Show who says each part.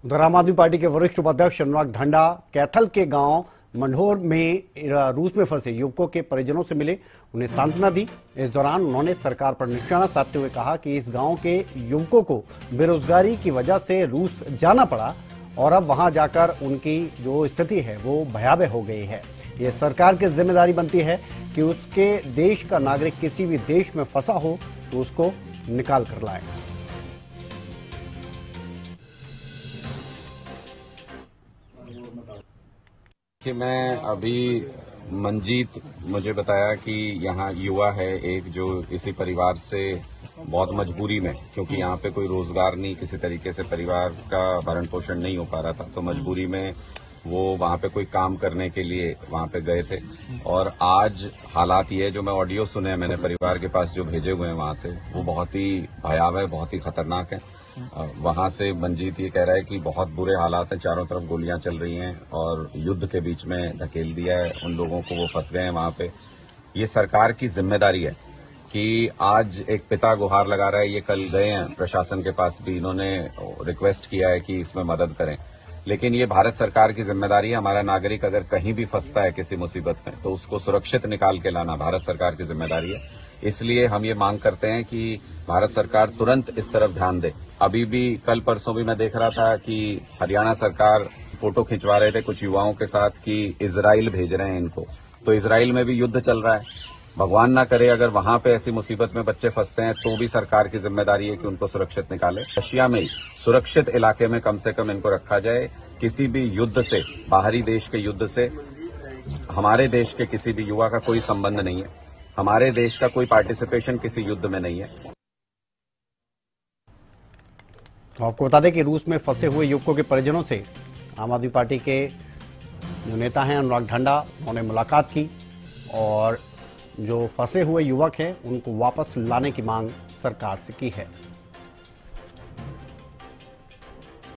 Speaker 1: उधर आम आदमी पार्टी के वरिष्ठ उपाध्यक्ष अनुराग ढांडा कैथल के गांव मंढोर में रूस में फंसे युवकों के परिजनों से मिले, उन्हें सांत्वना दी। इस दौरान उन्होंने सरकार पर निशाना साधते हुए कहा कि इस गांव के युवकों को बेरोजगारी की वजह से रूस जाना पड़ा और अब वहां जाकर उनकी जो स्थिति है वो भयावह हो गई है। ये सरकार की जिम्मेदारी बनती है कि उसके देश का नागरिक किसी भी देश में फंसा हो तो उसको निकाल कर लाए।
Speaker 2: कि मैं अभी मंजीत मुझे बताया कि यहाँ युवा है एक जो इसी परिवार से बहुत मजबूरी में, क्योंकि यहाँ पे कोई रोजगार नहीं, किसी तरीके से परिवार का भरण पोषण नहीं हो पा रहा था, तो मजबूरी में वो वहाँ पे कोई काम करने के लिए वहाँ पे गए थे। और आज हालात ये जो मैं ऑडियो सुने मैंने परिवार के पास जो भेजे हुए हैं वहाँ से, वो बहुत ही भयावह, बहुत ही खतरनाक है। वहां से मंजीत ये कह रहा है कि बहुत बुरे हालात हैं, चारों तरफ गोलियां चल रही हैं और युद्ध के बीच में धकेल दिया है उन लोगों को, वो फंस गए हैं वहां पे। ये सरकार की जिम्मेदारी है कि आज एक पिता गुहार लगा रहा है, ये कल गए हैं प्रशासन के पास भी, इन्होंने रिक्वेस्ट किया है कि इसमें मदद करें, लेकिन ये भारत सरकार की जिम्मेदारी है। हमारा नागरिक अगर कहीं भी फंसता है किसी मुसीबत में तो उसको सुरक्षित निकाल के लाना भारत सरकार की जिम्मेदारी है। इसलिए हम ये मांग करते हैं कि भारत सरकार तुरंत इस तरफ ध्यान दे। अभी भी कल परसों भी मैं देख रहा था कि हरियाणा सरकार फोटो खिंचवा रहे थे कुछ युवाओं के साथ कि इजराइल भेज रहे हैं इनको, तो इजराइल में भी युद्ध चल रहा है। भगवान ना करे अगर वहां पे ऐसी मुसीबत में बच्चे फंसते हैं तो भी सरकार की जिम्मेदारी है कि उनको सुरक्षित निकाले। रशिया में ही सुरक्षित इलाके में कम से कम इनको रखा जाए। किसी भी युद्ध से, बाहरी देश के युद्ध से हमारे देश के किसी भी युवा का कोई संबंध नहीं है, हमारे देश का कोई पार्टिसिपेशन किसी युद्ध में नहीं है।
Speaker 1: तो आपको बता दें कि रूस में फंसे हुए युवकों के परिजनों से आम आदमी पार्टी के जो नेता हैं अनुराग ढांडा, उन्होंने मुलाकात की और जो फंसे हुए युवक हैं उनको वापस लाने की मांग सरकार से की है।